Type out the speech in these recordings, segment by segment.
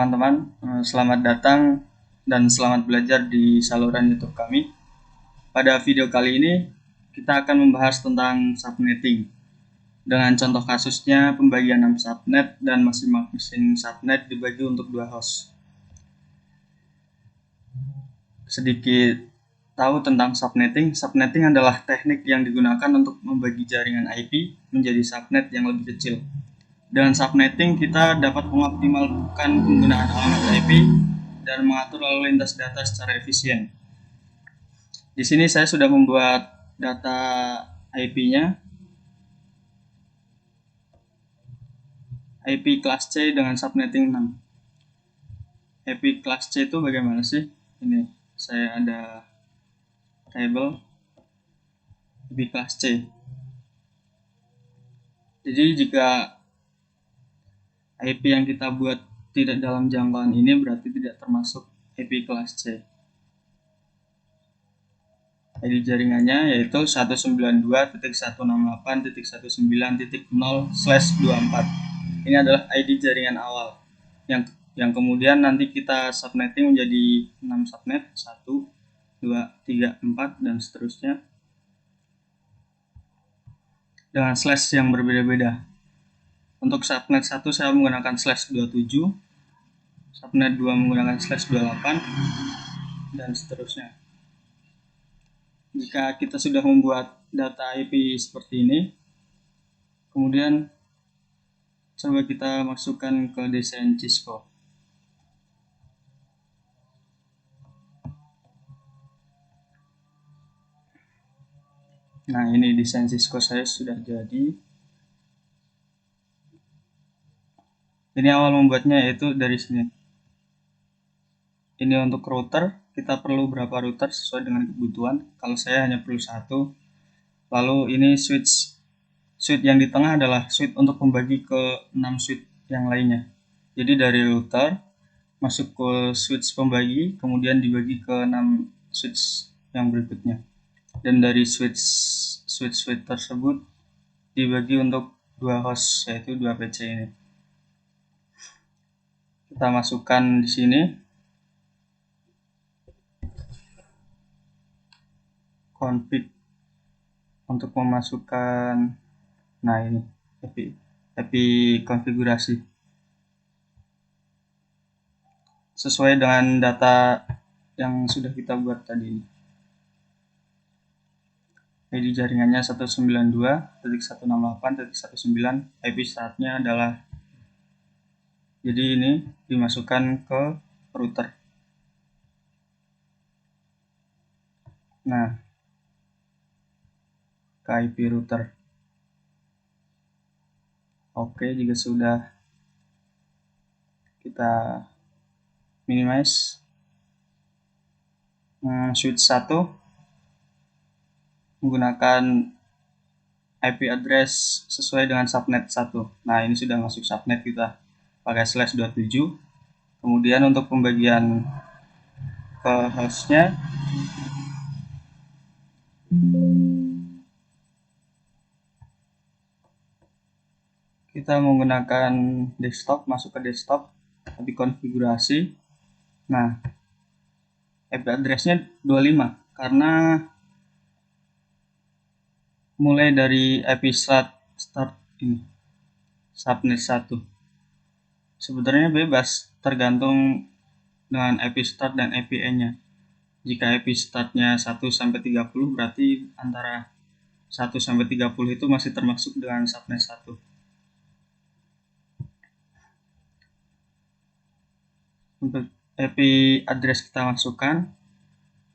teman-teman, selamat datang dan selamat belajar di saluran YouTube kami. Pada video kali ini, kita akan membahas tentang subnetting. Dengan contoh kasusnya pembagian 6 subnet dan masing-masing subnet dibagi untuk 2 host. Sedikit tahu tentang subnetting. Subnetting adalah teknik yang digunakan untuk membagi jaringan IP menjadi subnet yang lebih kecil. Dengan subnetting, kita dapat mengoptimalkan penggunaan alamat IP dan mengatur lalu lintas data secara efisien. Di sini saya sudah membuat data IP-nya. IP kelas C dengan subnetting 6. IP kelas C itu bagaimana sih? Ini saya ada table IP kelas C. Jadi jika IP yang kita buat tidak dalam jangkauan ini berarti tidak termasuk IP kelas C. ID jaringannya yaitu 192.168.19.0/24. Ini adalah ID jaringan awal yang kemudian nanti kita subnetting menjadi 6 subnet, 1, 2, 3, 4 dan seterusnya dengan slash yang berbeda-beda. Untuk subnet 1 saya menggunakan /27, subnet 2 menggunakan /28 dan seterusnya. Jika kita sudah membuat data IP seperti ini, kemudian coba kita masukkan ke desain Cisco. Nah, ini desain Cisco saya sudah jadi. Ini awal membuatnya yaitu dari sini. Ini untuk router, kita perlu berapa router sesuai dengan kebutuhan. Kalau saya hanya perlu 1. Lalu ini switch yang di tengah adalah switch untuk membagi ke 6 switch yang lainnya. Jadi dari router masuk ke switch pembagi, kemudian dibagi ke 6 switch yang berikutnya. Dan dari switch tersebut dibagi untuk 2 host, yaitu 2 PC ini. Kita masukkan di sini config untuk memasukkan, nah ini IP konfigurasi sesuai dengan data yang sudah kita buat tadi. ID jaringannya 192.168.19. IP startnya adalah, jadi ini dimasukkan ke router. Nah, ke IP router. Oke, jika sudah kita minimize switch 1 menggunakan IP address sesuai dengan subnet 1. Nah, ini sudah masuk subnet kita pakai /27. Kemudian untuk pembagian ke hostnya kita menggunakan desktop, masuk ke desktop, tapi konfigurasi. Nah, IP address-nya 25 karena mulai dari IP start ini subnet 1. Sebenarnya bebas, tergantung dengan IP start dan IP end-nya. Jika IP start-nya 1 sampai 30 berarti antara 1 sampai 30 itu masih termasuk dengan subnet 1. Untuk IP address kita masukkan.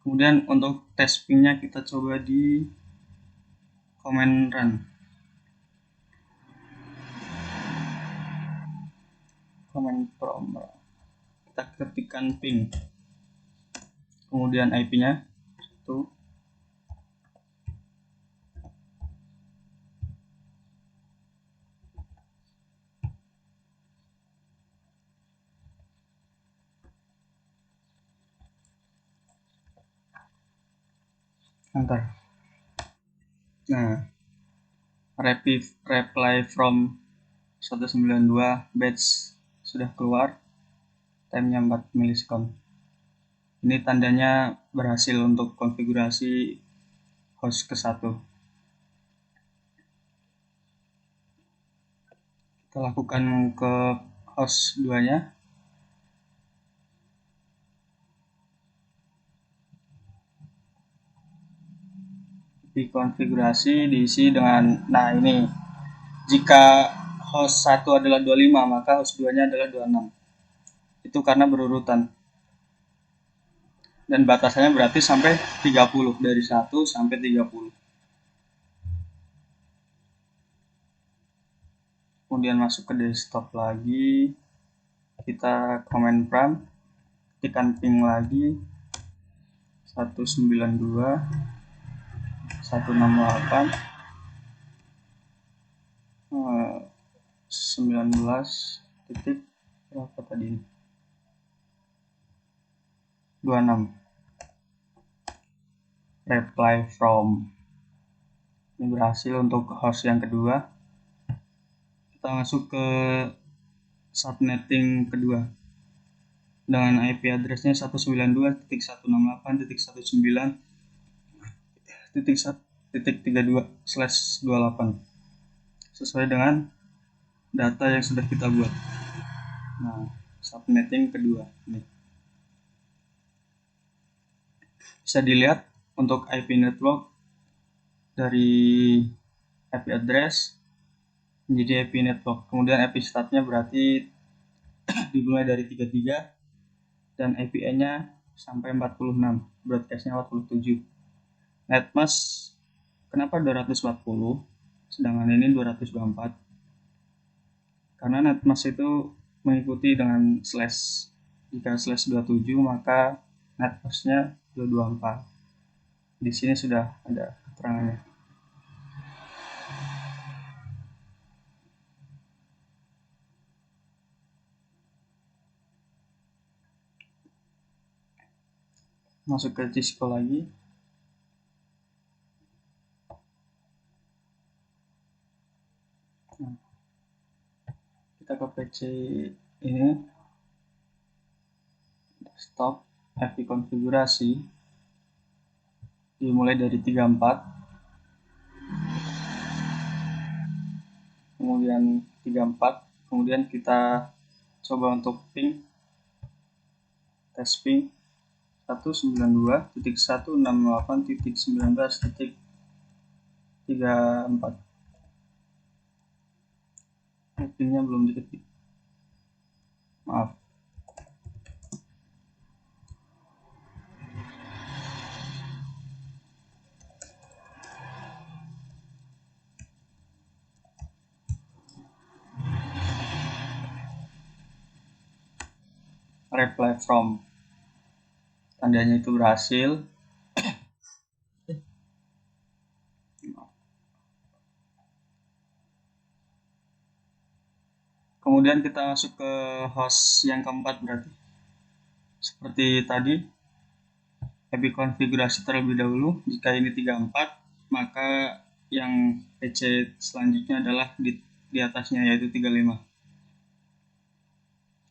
Kemudian untuk test ping-nya kita coba di command run. Command prompt. Kita ketikkan ping. Kemudian IP-nya 1. Enter. Nah, reply from 192 batch sudah keluar. Time-nya 4 milisekund. Ini tandanya berhasil untuk konfigurasi host ke-1. Kita lakukan ke host 2-nya. Dikonfigurasi, diisi dengan, nah ini, jika host 1 adalah 25, maka host 2-nya adalah 26. Itu karena berurutan. Dan batasannya berarti sampai 30, dari 1 sampai 30. Kemudian masuk ke desktop lagi, kita command prompt, ketikkan ping lagi 192 168 19 titik berapa tadi, 26. Reply from. Ini berhasil untuk host yang kedua. Kita masuk ke subnetting kedua dengan IP addressnya 192.168.1.1.32/28 sesuai dengan data yang sudah kita buat. Nah, subnetting kedua ini bisa dilihat untuk IP network dari IP address menjadi IP network. Kemudian IP startnya berarti dimulai dari 33 dan IPN-nya sampai 46, broadcast-nya 47. Netmask kenapa 240 sedangkan ini 224? Karena netmask itu mengikuti dengan slash. Jika slash 27 maka netmask-nya 224. Di sini sudah ada keterangannya. Masuk ke Cisco lagi. Nah, kita ke PC ini, desktop, IP konfigurasi, dimulai dari 34, kemudian 34, kemudian kita coba untuk ping, tes ping 192.168.19.34. Pingnya belum diketik, maaf. Reply from, tandanya itu berhasil. Kemudian kita masuk ke host yang keempat berarti. Seperti tadi, IP konfigurasi terlebih dahulu. Jika ini 34, maka yang PC selanjutnya adalah di atasnya, yaitu 35.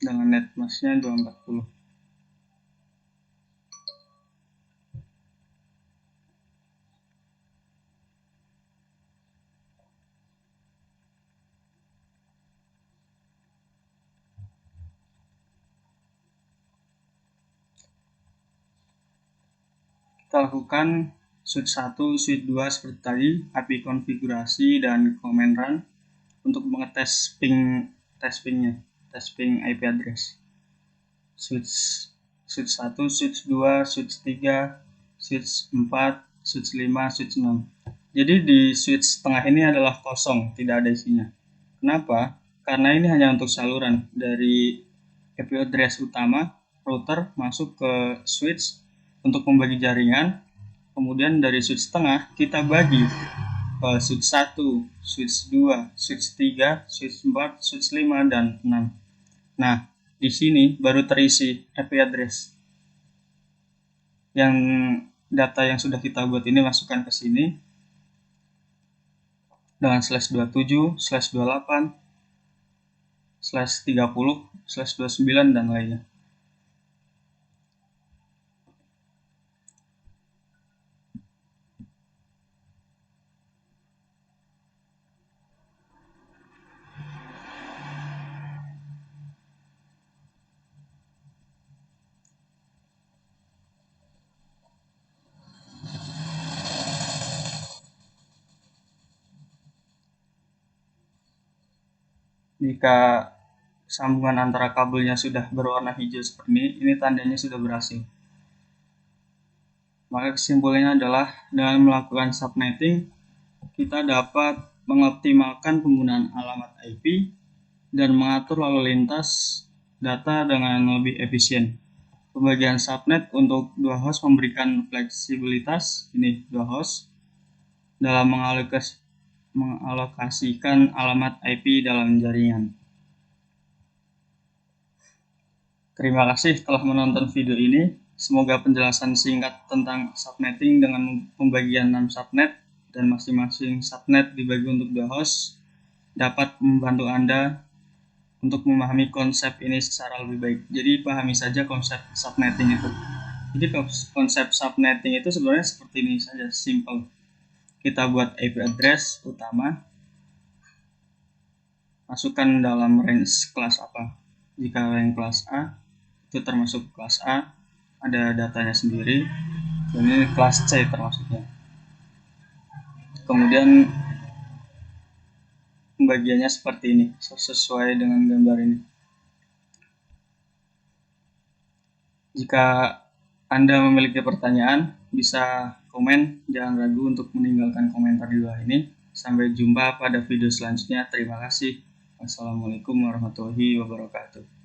Dengan netmask-nya 240. Kita lakukan switch 1, switch 2 seperti tadi, IP konfigurasi dan command run untuk mengetes ping, tes ping IP address. Switch 1, switch 2, switch 3, switch 4, switch 5, switch 6. Jadi di switch tengah ini adalah kosong, tidak ada isinya. Kenapa? Karena ini hanya untuk saluran dari IP address utama router masuk ke switch untuk membagi jaringan. Kemudian dari switch tengah kita bagi ke switch 1, switch 2, switch 3, switch 4, switch 5, dan 6. Nah, di sini baru terisi IP address. Yang data yang sudah kita buat ini masukkan ke sini dengan /27, /28, /30, /29 dan lainnya. Jika sambungan antara kabelnya sudah berwarna hijau seperti ini tandanya sudah berhasil. Maka kesimpulannya adalah dengan melakukan subnetting, kita dapat mengoptimalkan penggunaan alamat IP dan mengatur lalu lintas data dengan lebih efisien. Pembagian subnet untuk dua host memberikan fleksibilitas, ini dua host, dalam mengalokasikan alamat IP dalam jaringan. Terima kasih telah menonton video ini. Semoga penjelasan singkat tentang subnetting dengan pembagian 6 subnet dan masing-masing subnet dibagi untuk 2 host dapat membantu Anda untuk memahami konsep ini secara lebih baik. Jadi pahami saja konsep subnetting itu. Jadi konsep subnetting itu sebenarnya seperti ini saja, simple. Kita buat IP address utama, masukkan dalam range kelas apa. Jika range kelas A, itu termasuk kelas A, ada datanya sendiri, dan ini kelas C termasuknya. Kemudian pembagiannya seperti ini, sesuai dengan gambar ini. Jika Anda memiliki pertanyaan, bisa komen, jangan ragu untuk meninggalkan komentar di bawah ini. Sampai jumpa pada video selanjutnya. Terima kasih. Wassalamualaikum warahmatullahi wabarakatuh.